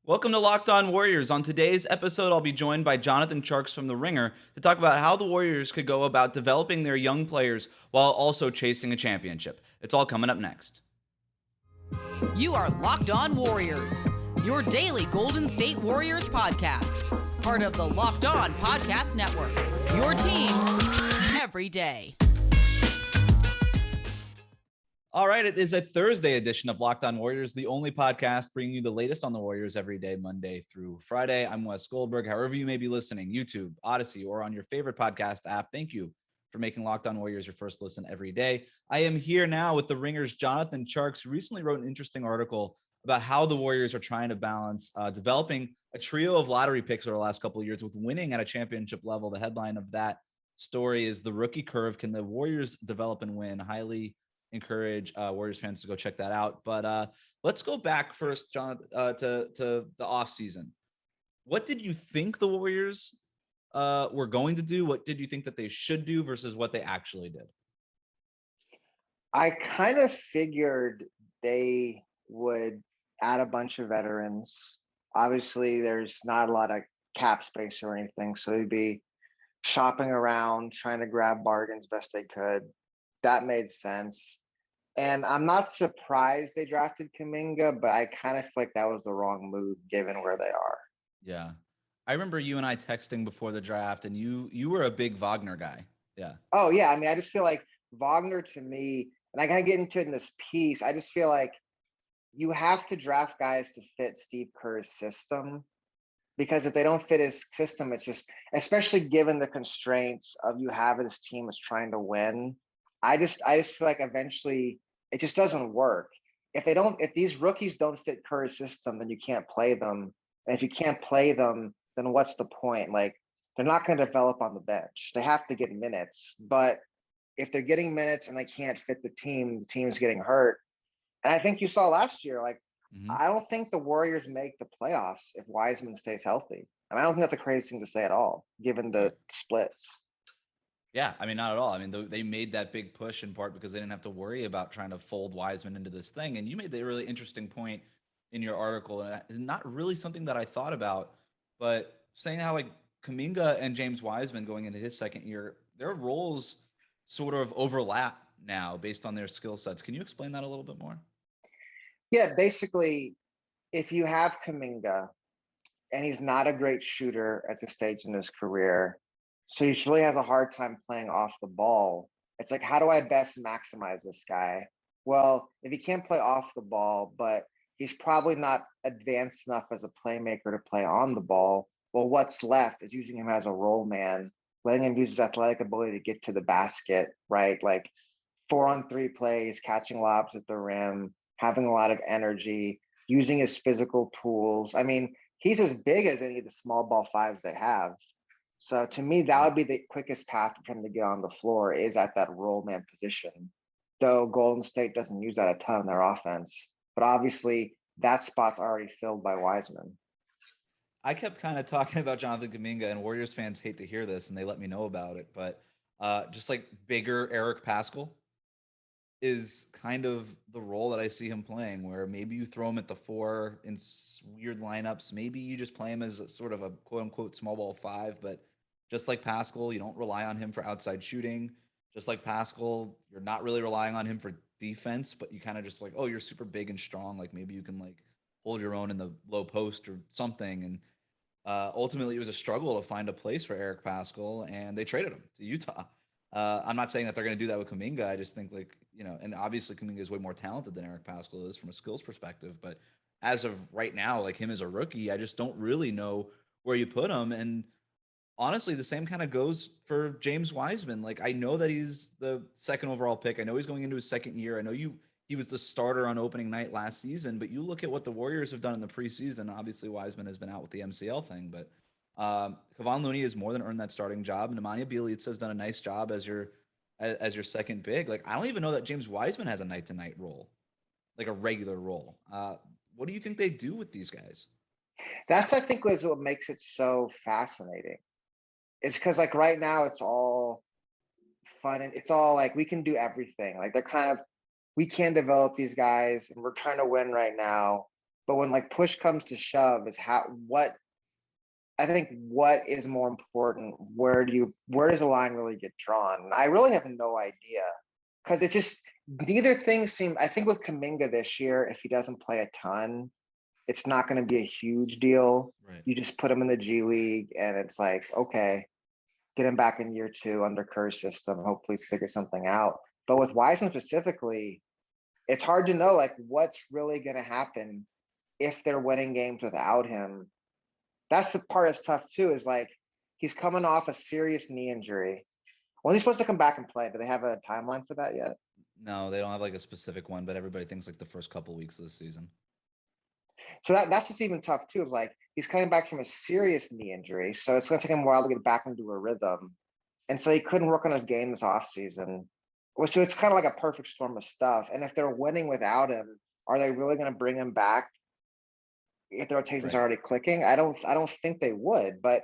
Welcome to Locked On Warriors. On today's episode, I'll be joined by Jonathan Tjarks from The Ringer to talk about how the Warriors could go about developing their young players while also chasing a championship. It's all coming up next. You are Locked On Warriors, your daily Golden State Warriors podcast. Part of the Locked On Podcast Network, your team every day. All right, it is a Thursday edition of Locked On Warriors, the only podcast bringing you the latest on the Warriors every day, Monday through Friday. I'm Wes Goldberg. However you may be listening, YouTube, Odyssey, or on your favorite podcast app, thank you for making Locked On Warriors your first listen every day. I am here now with The Ringer's Jonathan Tjarks, who recently wrote an interesting article about how the Warriors are trying to balance developing a trio of lottery picks over the last couple of years with winning at a championship level. The headline of that story is The Rookie Curve. Can the Warriors develop and win? Highly encourage Warriors fans to go check that out. But let's go back first, John, to the offseason. What did you think the Warriors were going to do? What did you think that they should do versus what they actually did? I kind of figured they would add a bunch of veterans. Obviously, there's not a lot of cap space or anything, so they'd be shopping around, trying to grab bargains best they could. That made sense. And I'm not surprised they drafted Kuminga, but I kind of feel like that was the wrong move given where they are. Yeah. I remember you and I texting before the draft, and you were a big Wagner guy. Yeah. Oh, yeah. I mean, I just feel like Wagner to me, and I kind of get into it in this piece, I just feel like you have to draft guys to fit Steve Kerr's system. Because if they don't fit his system, it's just, especially given the constraints of you have this team is trying to win, I just feel like eventually it just doesn't work. If these rookies don't fit Curry's system, then you can't play them. And if you can't play them, then what's the point? Like, they're not going to develop on the bench. They have to get minutes. But if they're getting minutes and they can't fit the team's getting hurt. And I think you saw last year, like, I don't think the Warriors make the playoffs if Wiseman stays healthy. I mean, I don't think that's a crazy thing to say at all, given the splits. Yeah, I mean, not at all. I mean, they made that big push in part because they didn't have to worry about trying to fold Wiseman into this thing. And you made the really interesting point in your article, and not really something that I thought about, but saying how like Kuminga and James Wiseman going into his second year, their roles sort of overlap now based on their skill sets. Can you explain that a little bit more? Yeah, basically, if you have Kuminga and he's not a great shooter at this stage in his career, so he really has a hard time playing off the ball. It's like, how do I best maximize this guy? Well, if he can't play off the ball, but he's probably not advanced enough as a playmaker to play on the ball, well, what's left is using him as a role man, letting him use his athletic ability to get to the basket, right? Like 4-on-3 plays, catching lobs at the rim, having a lot of energy, using his physical tools. I mean, he's as big as any of the small ball fives they have. So to me, that would be the quickest path for him to get on the floor is at that role man position, though Golden State doesn't use that a ton in their offense. But obviously, that spot's already filled by Wiseman. I kept kind of talking about Jonathan Kuminga, and Warriors fans hate to hear this, and they let me know about it. But just like bigger Eric Paschall is kind of the role that I see him playing, where maybe you throw him at the 4 in weird lineups. Maybe you just play him as a sort of a quote unquote small ball 5, but just like Paschall, you don't rely on him for outside shooting. Just like Paschall, you're not really relying on him for defense, but you kind of just like, oh, you're super big and strong. Like maybe you can like hold your own in the low post or something. And ultimately, it was a struggle to find a place for Eric Paschall, and they traded him to Utah. I'm not saying that they're going to do that with Kuminga. I just think like, and obviously Kuminga is way more talented than Eric Paschall is from a skills perspective. But as of right now, like him as a rookie, I just don't really know where you put him. And honestly, the same kind of goes for James Wiseman. Like, I know that he's the second overall pick. I know he's going into his second year. I know he was the starter on opening night last season, but you look at what the Warriors have done in the preseason. Obviously, Wiseman has been out with the MCL thing, but Kevon Looney has more than earned that starting job. Nemanja Bjelica has done a nice job as your second big. Like, I don't even know that James Wiseman has a night-to-night role, like a regular role. What do you think they do with these guys? That's, I think, was what makes it so fascinating. It's because, like, right now it's all fun and it's all like we can do everything. Like, they're kind of, we can develop these guys and we're trying to win right now. But when like push comes to shove, is what is more important? Where does the line really get drawn? And I really have no idea, because it's just neither thing seem. I think with Kuminga this year, if he doesn't play a ton, it's not going to be a huge deal. Right. You just put him in the G League, and it's like, okay, get him back in year 2 under Kerr's system. Hopefully, he's figured something out. But with Wiseman specifically, it's hard to know like what's really going to happen if they're winning games without him. That's the part that's tough too, is like he's coming off a serious knee injury. When he's supposed to come back and play, do they have a timeline for that yet? No, they don't have like a specific one, but everybody thinks like the first couple of weeks of the season. So that's just even tough too. It's like he's coming back from a serious knee injury, so it's going to take him a while to get back into a rhythm. And so he couldn't work on his game this offseason. So it's kind of like a perfect storm of stuff. And if they're winning without him, are they really going to bring him back if the rotation's already clicking? I don't think they would, but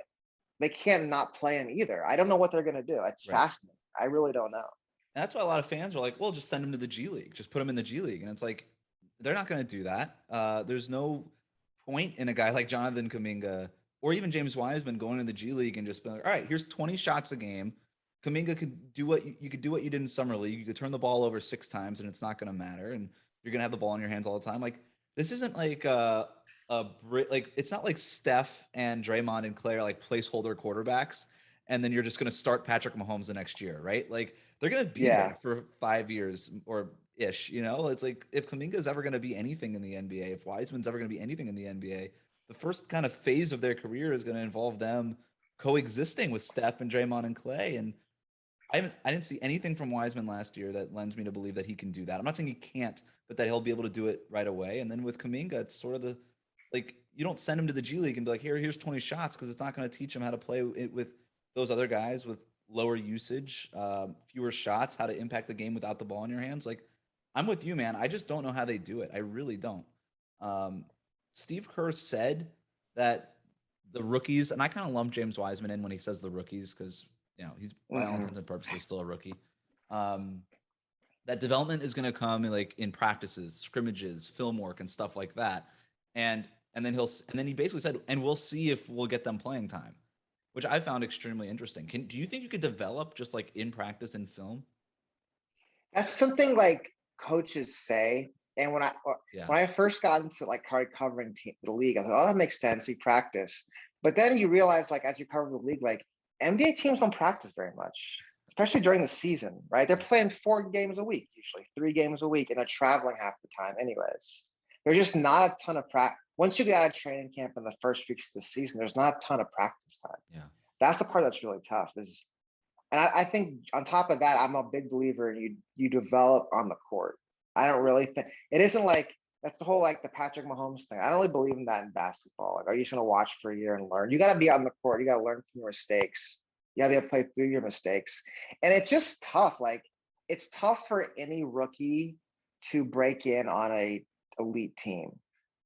they can't not play him either. I don't know what they're going to do. It's fascinating. I really don't know. And that's why a lot of fans are like, well, just send him to the G League. Just put him in the G League. And it's like, they're not going to do that. There's no point in a guy like Jonathan Kuminga or even James Wiseman going to the G League and just being like, all right, here's 20 shots a game. Kuminga could do what you could do what you did in summer league. You could turn the ball over 6 times and it's not going to matter. And you're going to have the ball in your hands all the time. Like, this isn't like like it's not like Steph and Draymond and Clay are like placeholder quarterbacks, and then you're just going to start Patrick Mahomes the next year, right? Like, they're going to be there for 5 years or ish, you know? It's like, if Kuminga is ever going to be anything in the NBA, if Wiseman's ever going to be anything in the NBA, the first kind of phase of their career is going to involve them coexisting with Steph and Draymond and Clay. And I didn't see anything from Wiseman last year that lends me to believe that he can do that. I'm not saying he can't, but that he'll be able to do it right away. And then with Kuminga, it's sort of the, like, you don't send him to the G League and be like, here's 20 shots, because it's not going to teach him how to play with those other guys with lower usage, fewer shots, how to impact the game without the ball in your hands. Like, I'm with you, man. I just don't know how they do it. I really don't. Steve Kerr said that the rookies, and I kind of lump James Wiseman in when he says the rookies, because, you know, he's by all intents and purposes still a rookie. That development is going to come in practices, scrimmages, film work, and stuff like that. And then he basically said, and we'll see if we'll get them playing time, which I found extremely interesting. Do you think you could develop just like in practice and film? That's something like coaches say. And when I first got into like covering the league, I thought, oh, that makes sense. You practice. But then you realize, like, as you cover the league, like, NBA teams don't practice very much, especially during the season, right? They're playing 4 games a week, usually 3 games a week, and they're traveling half the time anyways. There's just not a ton of practice. Once you get out of training camp in the first weeks of the season, there's not a ton of practice time. Yeah. That's the part that's really tough. And I think on top of that, I'm a big believer in you develop on the court. I don't really think it isn't like that's the whole like the Patrick Mahomes thing. I don't really believe in that in basketball. Like, are you just gonna watch for a year and learn? You got to be on the court. You got to learn from your mistakes. You got to be able to play through your mistakes. And it's just tough. Like, it's tough for any rookie to break in on a elite team,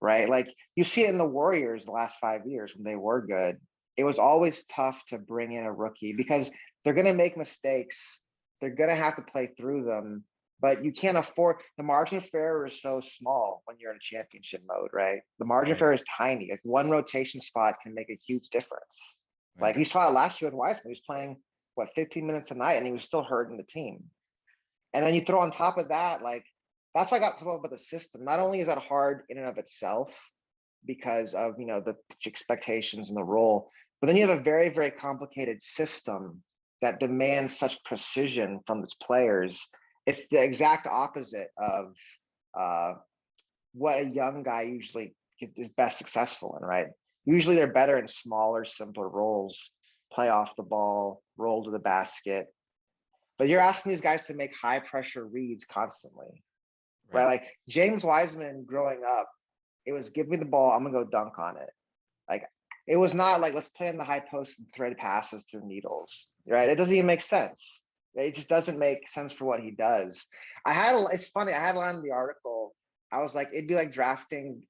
right? Like, you see it in the Warriors the last 5 years when they were good. It was always tough to bring in a rookie because they're going to make mistakes. They're going to have to play through them, but you can't afford, the margin of error is so small when you're in a championship mode, right? The margin of error is tiny. Like, one rotation spot can make a huge difference. Right. Like, you saw it last year with Wiseman. He was playing 15 minutes a night and he was still hurting the team. And then you throw on top of that, like, that's why I got to talk about the system. Not only is that hard in and of itself because of, you know, the expectations and the role, but then you have a very, very complicated system that demands such precision from its players. It's the exact opposite of what a young guy usually is best successful in, right? Usually they're better in smaller, simpler roles, play off the ball, roll to the basket. But you're asking these guys to make high pressure reads constantly, right? Like, James Wiseman growing up, it was give me the ball, I'm gonna go dunk on it. Like, it was not like, let's play in the high post and thread passes through needles, right? It doesn't even make sense. It just doesn't make sense for what he does. It's funny, I had a line in the article. I was like, it'd be like drafting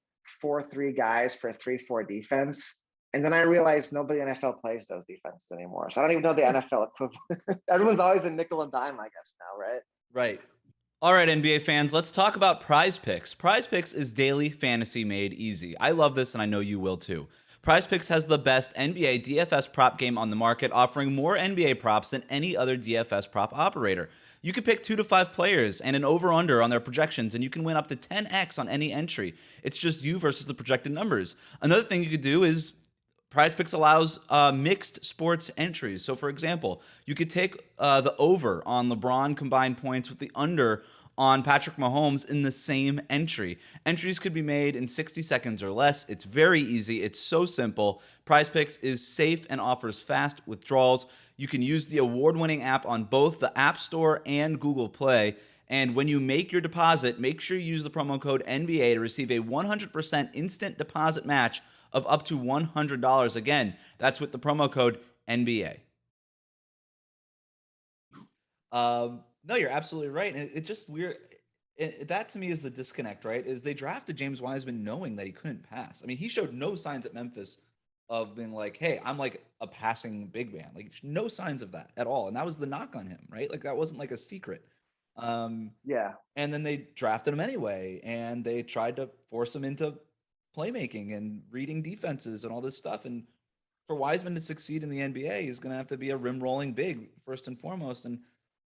4-3 guys for a 3-4 defense. And then I realized nobody in the NFL plays those defenses anymore. So I don't even know the NFL equivalent. Everyone's always a nickel and dime, I guess, now, right? Right. All right, NBA fans, let's talk about Prize Picks. Prize Picks is daily fantasy made easy. I love this, and I know you will too. Prize Picks has the best NBA DFS prop game on the market, offering more NBA props than any other DFS prop operator. You can pick 2 to 5 players and an over-under on their projections, and you can win up to 10x on any entry. It's just you versus the projected numbers. Another thing you could do is Prize Picks allows mixed sports entries. So, for example, you could take the over on LeBron combined points with the under on Patrick Mahomes in the same entry. Entries could be made in 60 seconds or less. It's very easy. It's so simple. Prize Picks is safe and offers fast withdrawals. You can use the award-winning app on both the App Store and Google Play. And when you make your deposit, make sure you use the promo code NBA to receive a 100% instant deposit match of up to $100. Again, that's with the promo code NBA. No, you're absolutely right. And it's just weird. That to me is the disconnect, right? Is they drafted James Wiseman knowing that he couldn't pass. I mean, he showed no signs at Memphis of being like, hey, I'm like a passing big man. Like, no signs of that at all. And that was the knock on him, right? Like, that wasn't like a secret. Yeah. And then they drafted him anyway, and they tried to force him into playmaking and reading defenses and all this stuff. And for Wiseman to succeed in the NBA, he's going to have to be a rim rolling big first and foremost. And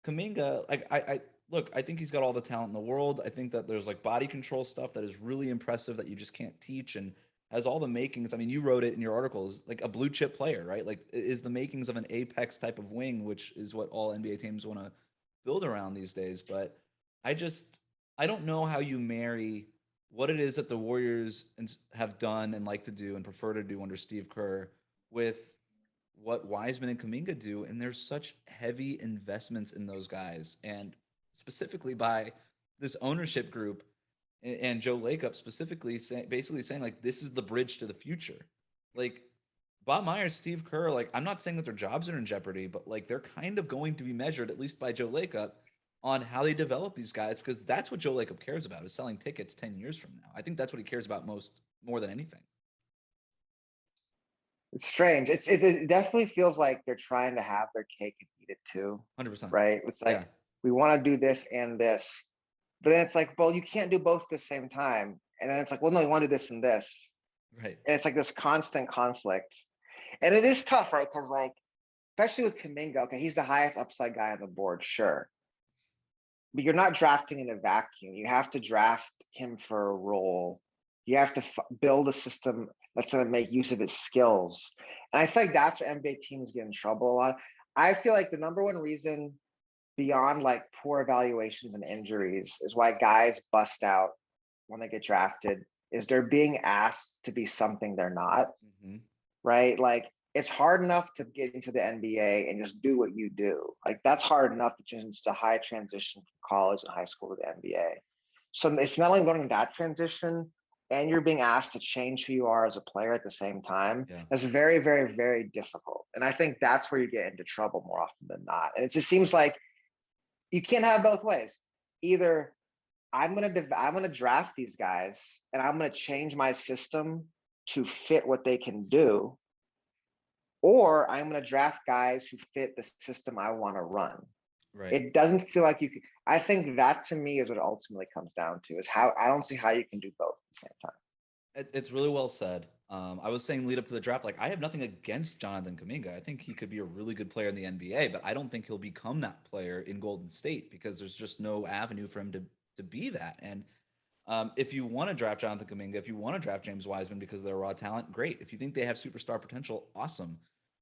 Kuminga, like I look, I think he's got all the talent in the world. I think that there's like body control stuff that is really impressive that you just can't teach and has all the makings. I mean, you wrote it in your articles, like a blue chip player, right? Like is the makings of an apex type of wing, which is what all NBA teams want to build around these days. But I don't know how you marry what it is that the Warriors have done and like to do and prefer to do under Steve Kerr with what Wiseman and Kuminga do. And there's such heavy investments in those guys, and specifically by this ownership group and Joe Lacob specifically basically saying like, this is the bridge to the future. Like Bob Myers, Steve Kerr, like I'm not saying that their jobs are in jeopardy, but like they're kind of going to be measured, at least by Joe Lacob, on how they develop these guys, because that's what Joe Lacob cares about, is selling tickets 10 years from now. I think that's what he cares about more than anything. It's strange. It definitely feels like they're trying to have their cake and eat it too. 100%. Right? It's like, we want to do this and this, but then it's like, well, you can't do both at the same time. And then it's like, well, no, you want to do this and this. Right. And it's like this constant conflict. And it is tough, right? Because like, especially with Kuminga, okay, he's the highest upside guy on the board, sure. But you're not drafting in a vacuum. You have to draft him for a role. You have to build a system that's going to make use of his skills. And I feel like that's where NBA teams get in trouble a lot. I feel like the number one reason beyond like poor evaluations and injuries is why guys bust out when they get drafted is they're being asked to be something they're not, right? Like it's hard enough to get into the NBA and just do what you do. Like that's hard enough to change to high transition from college and high school to the NBA. So it's not only learning that transition and you're being asked to change who you are as a player at the same time. Yeah. That's very, very, very difficult. And I think that's where you get into trouble more often than not. And it just seems like you can't have both ways. Either I'm gonna draft these guys and I'm gonna change my system to fit what they can do, or I'm going to draft guys who fit the system I want to run. Right. It doesn't feel like you can. I think that to me is what it ultimately comes down to, is how I don't see how you can do both at the same time. It's really well said. I was saying lead up to the draft, like I have nothing against Jonathan Kuminga. I think he could be a really good player in the NBA, but I don't think he'll become that player in Golden State because there's just no avenue for him to be that. And if you want to draft Jonathan Kuminga, if you want to draft James Wiseman because they're raw talent, great. If you think they have superstar potential, awesome.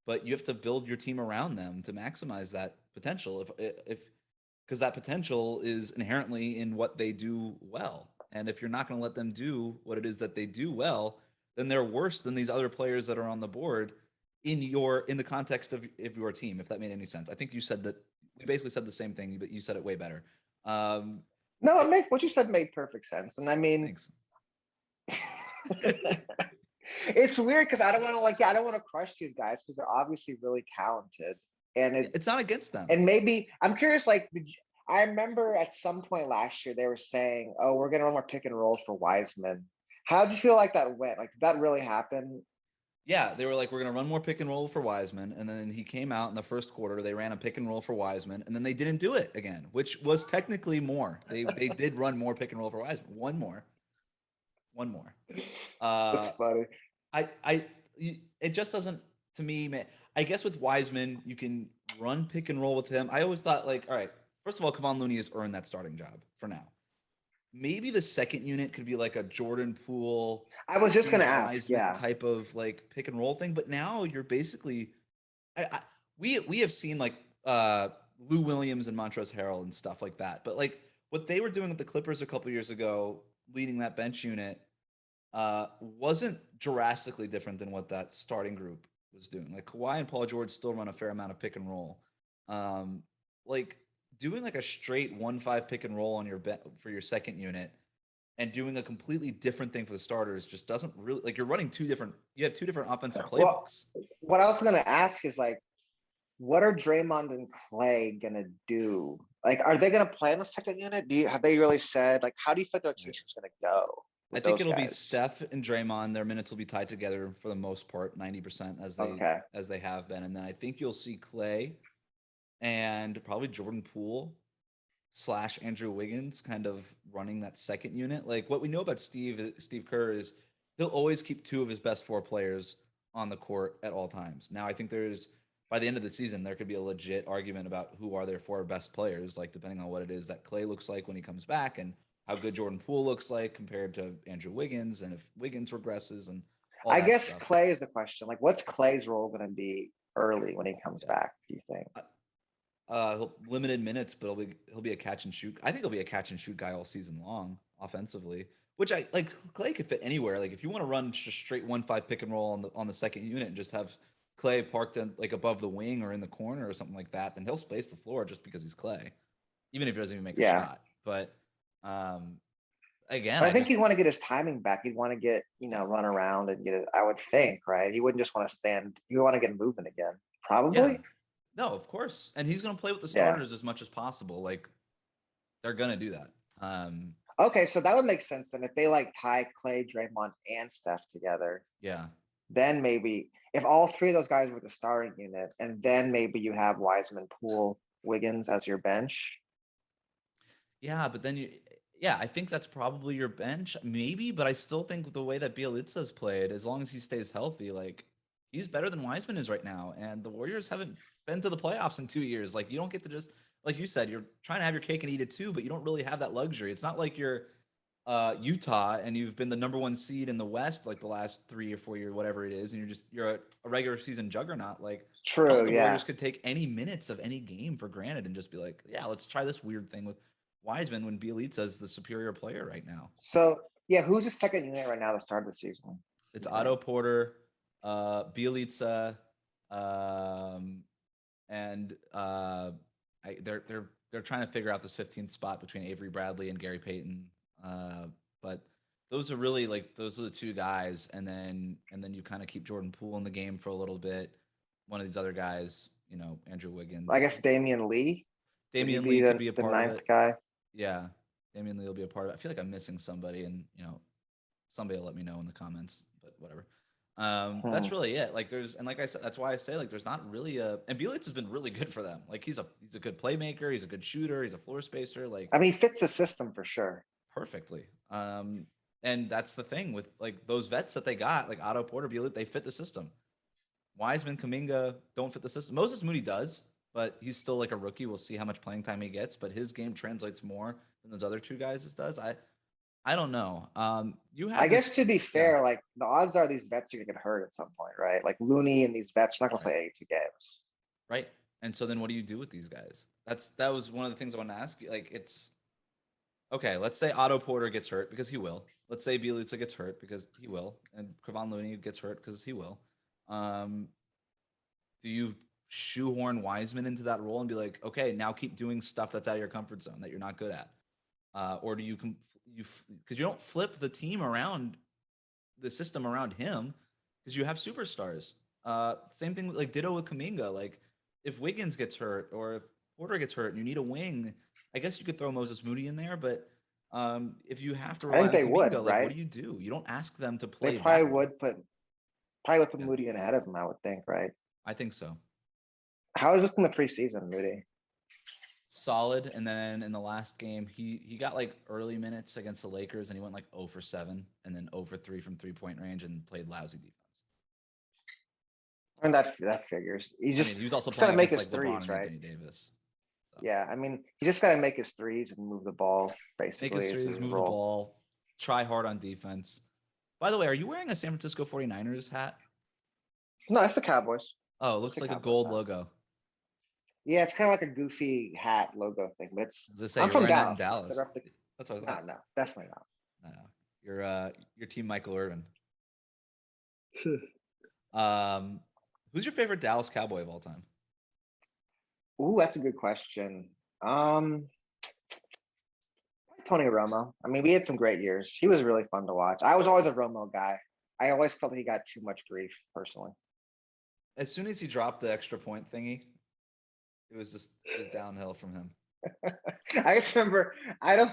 But you have to build your team around them to maximize that potential. Because that potential is inherently in what they do well. And if you're not going to let them do what it is that they do well, then they're worse than these other players that are on the board in the context of your team, if that made any sense. I think you said that we basically said the same thing, but you said it way better. No, what you said made perfect sense. And I mean, it's weird because I don't want to crush these guys because they're obviously really talented, and it's not against them. And maybe I'm curious, like I remember at some point last year they were saying, "Oh, we're gonna run more pick and roll for Wiseman." How did you feel like that went? Like, did that really happen? Yeah, they were like, we're going to run more pick and roll for Wiseman. And then he came out in the first quarter. They ran a pick and roll for Wiseman. And then they didn't do it again, which was technically more. They did run more pick and roll for Wiseman. One more. That's Uh, funny. it just doesn't, to me, man. I guess with Wiseman, you can run pick and roll with him. I always thought, like, all right, first of all, Kevon Looney has earned that starting job for now. Maybe the second unit could be like a Jordan Poole, I was just going to James ask, Wiseman yeah. type of like pick and roll thing. But now you're basically, we have seen like Lou Williams and Montrezl Harrell and stuff like that. But like what they were doing with the Clippers a couple years ago, leading that bench unit, wasn't drastically different than what that starting group was doing. Like Kawhi and Paul George still run a fair amount of pick and roll. Like doing like a straight 1-5 pick and roll on your for your second unit and doing a completely different thing for the starters just doesn't really, like, you're running you have two different offensive playbooks. Well, what I was going to ask is like, what are Draymond and Clay going to do? Like, are they going to play in the second unit? Have they really said, like, how do you think the rotation's going to go? I think it'll be Steph and Draymond. Their minutes will be tied together for the most part, 90% as they have been. And then I think you'll see Clay and probably Jordan Poole / Andrew Wiggins kind of running that second unit. Like what we know about Steve Kerr is he'll always keep two of his best four players on the court at all times. Now I think by the end of the season, there could be a legit argument about who are their four best players, like depending on what it is that Clay looks like when he comes back and how good Jordan Poole looks like compared to Andrew Wiggins, and if Wiggins regresses and all I that guess stuff. Clay is the question. Like, what's Clay's role going to be early when he comes back, do you think? Limited minutes, but he'll be a catch and shoot. I think he'll be a catch and shoot guy all season long offensively, which I like. Clay could fit anywhere. Like if you want to run just straight 1-5 pick and roll on the second unit and just have Clay parked in, like above the wing or in the corner or something like that, then he'll space the floor just because he's Clay, even if he doesn't even make a shot. But again, I think he'd want to get his timing back. He'd want to get, run around and get it. I would think, right? He wouldn't just want to stand. He would want to get moving again. Probably. Yeah. No, of course. And he's going to play with the starters as much as possible. Like they're going to do that. Okay. So that would make sense then if they like tie Clay, Draymond, and Steph together. Yeah. Then maybe if all three of those guys were the starting unit, and then maybe you have Wiseman, Poole, Wiggins as your bench. Yeah. But then I think that's probably your bench, maybe, but I still think the way that Bielitsa's played, as long as he stays healthy, like he's better than Wiseman is right now. And the Warriors haven't been to the playoffs in 2 years. Like you don't get to just, like you said, you're trying to have your cake and eat it too, but you don't really have that luxury. It's not like you're Utah and you've been the number one seed in the West like the last 3 or 4 years, whatever it is, and you're a regular season juggernaut. Like true, the Warriors could take any minutes of any game for granted and just be like, yeah, let's try this weird thing with Wiseman when Bielitsa is the superior player right now. So yeah, who's the second unit right now to start the season? It's Otto Porter, Bielitsa, and they're trying to figure out this 15th spot between Avery Bradley and Gary Payton. But those are really those are the two guys, and then you kind of keep Jordan Poole in the game for a little bit. One of these other guys, Andrew Wiggins. I guess Damian Lee. Damian Lee could be a part of it. The ninth guy. Yeah, Damian Lee will be a part of it. I feel like I'm missing somebody, and somebody will let me know in the comments. But whatever. That's really it. Like like I said, that's why I say there's not really and Bielitsa has been really good for them. Like he's a good playmaker, he's a good shooter, he's a floor spacer. Like I mean, he fits the system for sure. Perfectly. And that's the thing with those vets that they got, like Otto Porter, Bielitsa, they fit the system. Wiseman, Kuminga don't fit the system. Moses Moody does, but he's still like a rookie. We'll see how much playing time he gets, but his game translates more than those other two guys does. I don't know. I guess to be fair, like the odds are these vets are gonna get hurt at some point, right? Like Looney and these vets are not gonna play 82 games. Right. And so then what do you do with these guys? That was one of the things I wanted to ask you. Like it's okay, let's say Otto Porter gets hurt because he will. Let's say Bielitsa gets hurt because he will. And Kevon Looney gets hurt because he will. Do you shoehorn Wiseman into that role and be like, okay, now keep doing stuff that's out of your comfort zone that you're not good at? Or do you because you don't flip the team around, the system around him, because you have superstars. Same thing like ditto with Kuminga. Like if Wiggins gets hurt or if Porter gets hurt and you need a wing, I guess you could throw Moses Moody in there, but if you have to rely on Kuminga, would, like right? what do? You don't ask them to play. They probably would put Probably would put Yeah, Moody in ahead of him, I would think, right? I think so. How is this in the preseason, Moody? Solid. And then in the last game, he got like early minutes against the Lakers, and he went like 0 for 7, and then 0 for 3 from 3-point range, and played lousy defense. I mean, that figures. I mean, he was also He's got playing to make against his like LeBron threes, and right? Anthony Davis. So. Yeah, I mean, he just got to make his threes and move the ball. Make his Basically, is threes, his move the role. ball, try hard on defense. By the way, are you wearing a San Francisco 49ers hat? No, it's the Cowboys. Oh, it looks like a gold logo. Yeah, it's kind of like a goofy hat logo thing, but it's. I'm from Dallas. Dallas. That's what I thought. No, definitely not. No, you're Team Michael Irvin. Who's your favorite Dallas Cowboy of all time? Ooh, that's a good question. Tony Romo. I mean, we had some great years. He was really fun to watch. I was always a Romo guy. I always felt he got too much grief, personally. As soon as he dropped the extra point thingy, it was downhill from him. I just remember I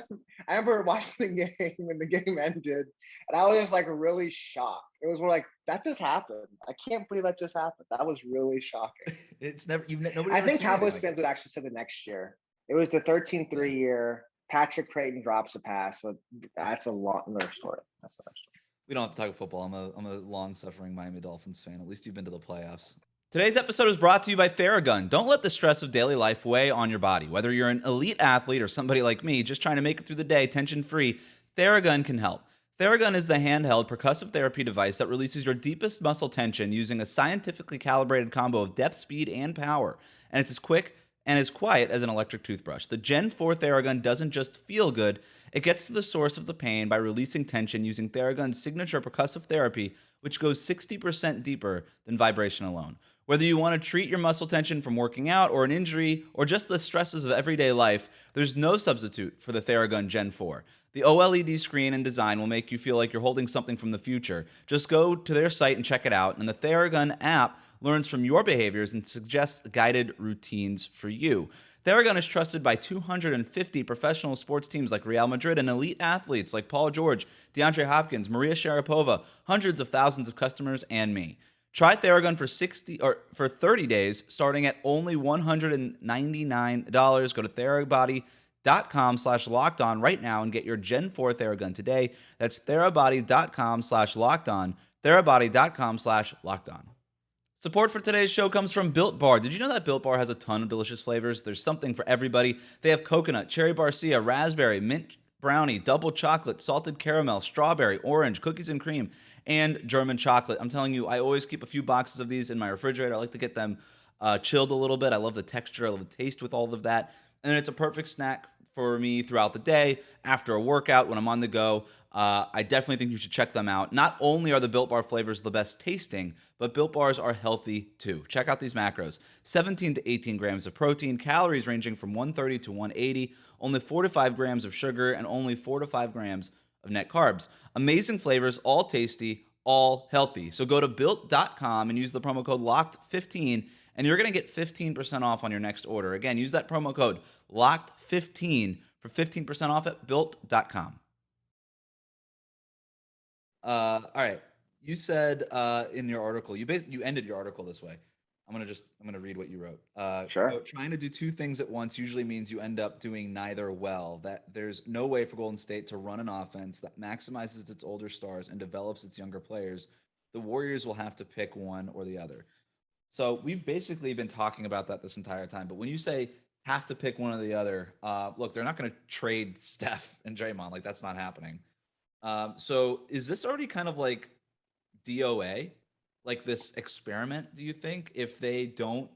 remember watching the game when the game ended, and I was just like really shocked. It was more like, that just happened. I can't believe that just happened. That was really shocking. It's never nobody. I think Cowboys fans would actually say the next year. It was the 13-3 year. Patrick Creighton drops a pass, but that's another story. That's another story. We don't have to talk football. I'm a long-suffering Miami Dolphins fan. At least you've been to the playoffs. Today's episode is brought to you by Theragun. Don't let the stress of daily life weigh on your body. Whether you're an elite athlete or somebody like me just trying to make it through the day tension-free, Theragun can help. Theragun is the handheld percussive therapy device that releases your deepest muscle tension using a scientifically calibrated combo of depth, speed, and power. And it's as quick and as quiet as an electric toothbrush. The Gen 4 Theragun doesn't just feel good, it gets to the source of the pain by releasing tension using Theragun's signature percussive therapy, which goes 60% deeper than vibration alone. Whether you want to treat your muscle tension from working out or an injury or just the stresses of everyday life, there's no substitute for the Theragun Gen 4. The OLED screen and design will make you feel like you're holding something from the future. Just go to their site and check it out, and the Theragun app learns from your behaviors and suggests guided routines for you. Theragun is trusted by 250 professional sports teams like Real Madrid and elite athletes like Paul George, DeAndre Hopkins, Maria Sharapova, hundreds of thousands of customers, and me. Try Theragun for 30 days, starting at only $199. Go to therabody.com/lockedon right now and get your Gen 4 Theragun today. That's therabody.com/lockedon. Therabody.com/lockedon. Support for today's show comes from Built Bar. Did you know that Built Bar has a ton of delicious flavors? There's something for everybody. They have coconut, cherry barcia, raspberry, mint brownie, double chocolate, salted caramel, strawberry, orange, cookies and cream, and German chocolate. I'm telling you, I always keep a few boxes of these in my refrigerator. I like to get them chilled a little bit. I love the texture. I love the taste with all of that. And it's a perfect snack for me throughout the day, after a workout, when I'm on the go. I definitely think you should check them out. Not only are the Built Bar flavors the best tasting, but Built Bars are healthy too. Check out these macros. 17 to 18 grams of protein, calories ranging from 130 to 180, only 4 to 5 grams of sugar, and only 4 to 5 grams of net carbs. Amazing flavors, all tasty, all healthy. So go to Built.com and use the promo code LOCKED15, and you're going to get 15% off on your next order. Again, use that promo code LOCKED15 for 15% off at Built.com. All right. You said in your article, you ended your article this way. I'm gonna read what you wrote. Sure. So trying to do two things at once usually means you end up doing neither well. That there's no way for Golden State to run an offense that maximizes its older stars and develops its younger players. The Warriors will have to pick one or the other. So we've basically been talking about that this entire time. But when you say have to pick one or the other, look, they're not going to trade Steph and Draymond. Like, that's not happening. So is this already kind of like DOA, like this experiment, do you think, if they don't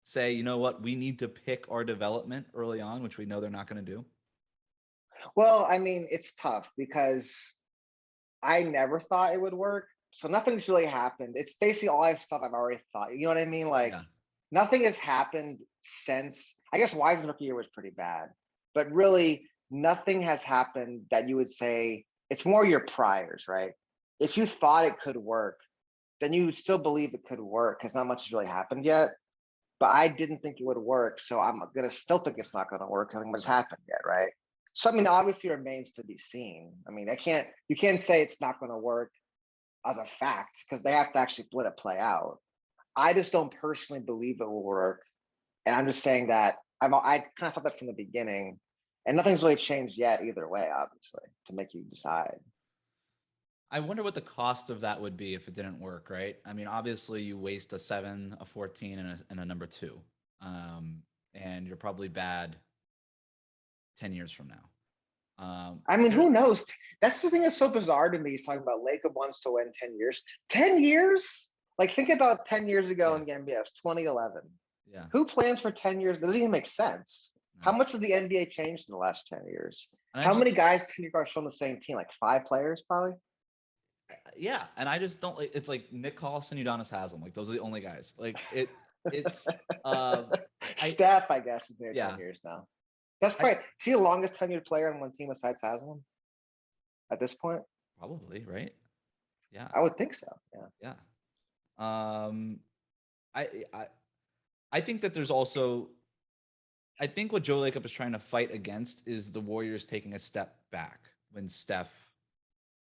say, you know what, we need to pick our development early on, which we know they're not going to do? Well, I mean, it's tough because I never thought it would work. So nothing's really happened. It's basically all stuff I've already thought. You know what I mean? Like, nothing has happened since, I guess Wiseman's rookie year was pretty bad, but really nothing has happened that you would say, it's more your priors, right? If you thought it could work, then you would still believe it could work because not much has really happened yet. But I didn't think it would work, so I'm gonna still think it's not gonna work. Nothing much happened yet, right? So I mean, obviously, it remains to be seen. I mean, you can't say it's not gonna work as a fact because they have to actually let it play out. I just don't personally believe it will work. And I'm just saying that I kind of thought that from the beginning, and nothing's really changed yet either way, obviously, to make you decide. I wonder what the cost of that would be if it didn't work, right? I mean, obviously you waste a 7, a 14, and a number 2. And you're probably bad 10 years from now. I mean, who knows? That's the thing that's so bizarre to me. He's talking about Lacob wants to win 10 years. 10 years? Like, think about 10 years ago in the NBA. It was 2011. Yeah. Who plans for 10 years? It doesn't even make sense. No. How much has the NBA changed in the last 10 years? And How many guys 10 years ago are still on the same team? Like 5 players, probably? Yeah, and I just don't like. It's like Nick Collison, Udonis Haslem. Like those are the only guys. Like it's Steph, I guess, is near 10 Yeah. years now. That's probably is he the longest tenured player on one team besides Haslem at this point? Probably, right? Yeah. I would think so. Yeah. I think that there's also, I think what Joe Lacob is trying to fight against is the Warriors taking a step back when Steph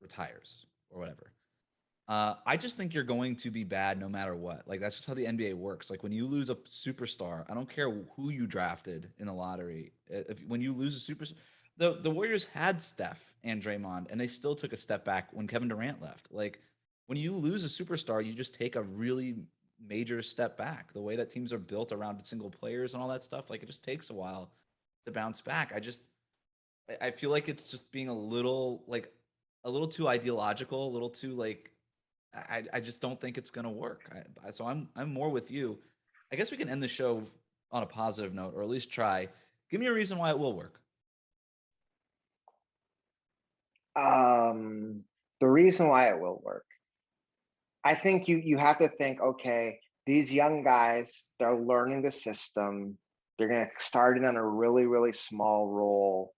retires or whatever. I just think you're going to be bad no matter what. Like, that's just how the NBA works. Like, when you lose a superstar, I don't care who you drafted in the lottery. When you lose a superstar, the Warriors had Steph and Draymond, and they still took a step back when Kevin Durant left. Like, when you lose a superstar, you just take a really major step back. The way that teams are built around single players and all that stuff, like, it just takes a while to bounce back. I feel like it's just being a little too ideological, a little too like, I just don't think it's gonna work. So I'm more with you. I guess we can end the show on a positive note, or at least try. Give me a reason why it will work. The reason why it will work. I think you have to think, okay, these young guys, they're learning the system. They're going to start in on a really, really small role.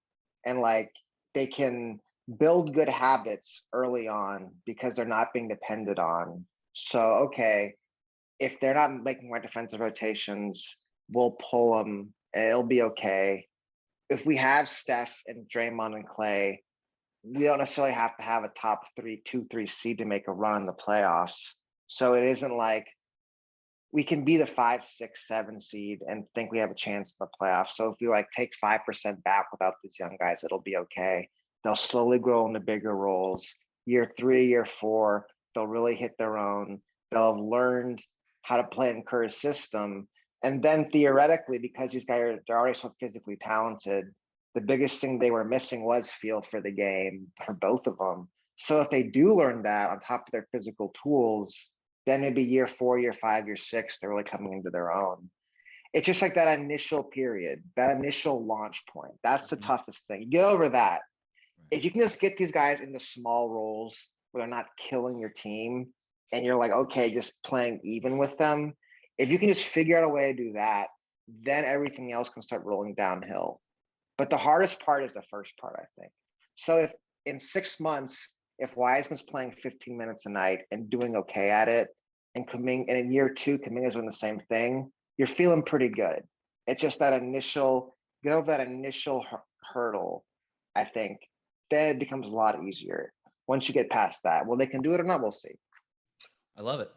And like, they can build good habits early on because they're not being depended on. So, okay, if they're not making right defensive rotations, we'll pull them and it'll be okay. If we have Steph and Draymond and Clay, we don't necessarily have to have a top 2-3 seed to make a run in the playoffs. So it isn't like we can be the 5, 6, 7 seed and think we have a chance in the playoffs. So if we like take 5% back without these young guys, it'll be okay. They'll slowly grow into bigger roles. Year 3, year 4, they'll really hit their own. They'll have learned how to play in Kerr's system. And then theoretically, because these guys they're already so physically talented, the biggest thing they were missing was feel for the game for both of them. So if they do learn that on top of their physical tools, then maybe year 4, year 5, year 6, they're really coming into their own. It's just like that initial period, that initial launch point. That's the toughest thing. You get over that. If you can just get these guys into small roles where they're not killing your team and you're like, okay, just playing even with them. If you can just figure out a way to do that, then everything else can start rolling downhill. But the hardest part is the first part, I think. So if in 6 months, if Wiseman's playing 15 minutes a night and doing okay at it, and in year 2, Kuminga's doing the same thing, you're feeling pretty good. It's just that get over that initial hurdle, I think. Then it becomes a lot easier once you get past that. Well, they can do it or not, we'll see. I love it.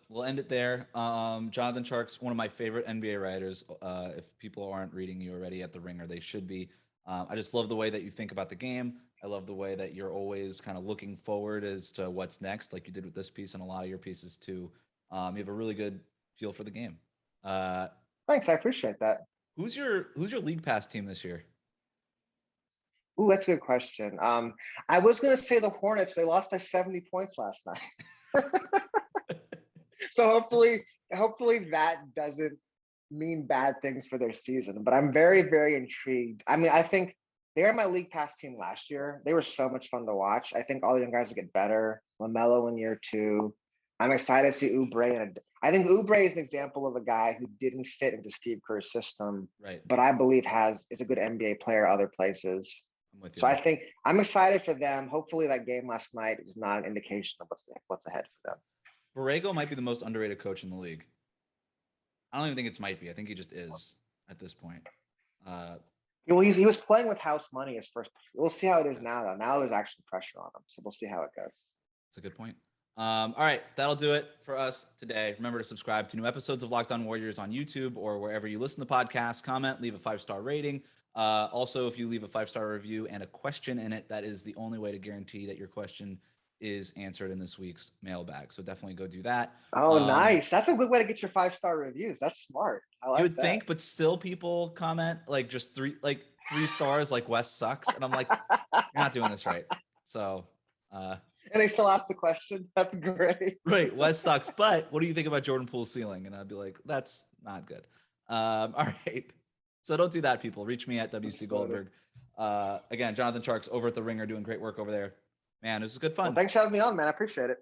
We'll end it there. Jonathan Tjarks, one of my favorite NBA writers. If people aren't reading you already at The Ringer, they should be. I just love the way that you think about the game. I love the way that you're always kind of looking forward as to what's next, like you did with this piece and a lot of your pieces too. You have a really good feel for the game. Thanks, I appreciate that. Who's your league pass team this year? Ooh, that's a good question. I was going to say the Hornets. They lost by 70 points last night. So hopefully that doesn't mean bad things for their season. But I'm very, very intrigued. I mean, I think they were my league pass team last year. They were so much fun to watch. I think all the young guys will get better. LaMelo in year 2. I'm excited to see Oubre. I think Oubre is an example of a guy who didn't fit into Steve Kerr's system, right? But I believe is a good NBA player other places. So I think I'm excited for them. Hopefully that game last night is not an indication of what's ahead for them. Borrego might be the most underrated coach in the league. I don't even think it might be. I think he just is at this point. Well, he was playing with house money his first. We'll see how it is now, though. Now there's actually pressure on him, so we'll see how it goes. That's a good point. All right, that'll do it for us today. Remember to subscribe to new episodes of Locked On Warriors on YouTube or wherever you listen to podcasts. Comment, leave a 5-star rating. Also, if you leave a 5-star review and a question in it, that is the only way to guarantee that your question is answered in this week's mailbag. So definitely go do that. Oh, nice. That's a good way to get your 5-star reviews. That's smart. I like you would that. think, but still people comment like just 3 stars, like Wes sucks. And I'm like, you're not doing this right. So, and they still ask the question. That's great. Right. Wes sucks. But what do you think about Jordan Poole's ceiling? And I'd be like, that's not good. All right. So don't do that, people. Reach me at WC Goldberg. Again, Jonathan Tjarks over at The Ringer doing great work over there. Man, this is good fun. Well, thanks for having me on, man. I appreciate it.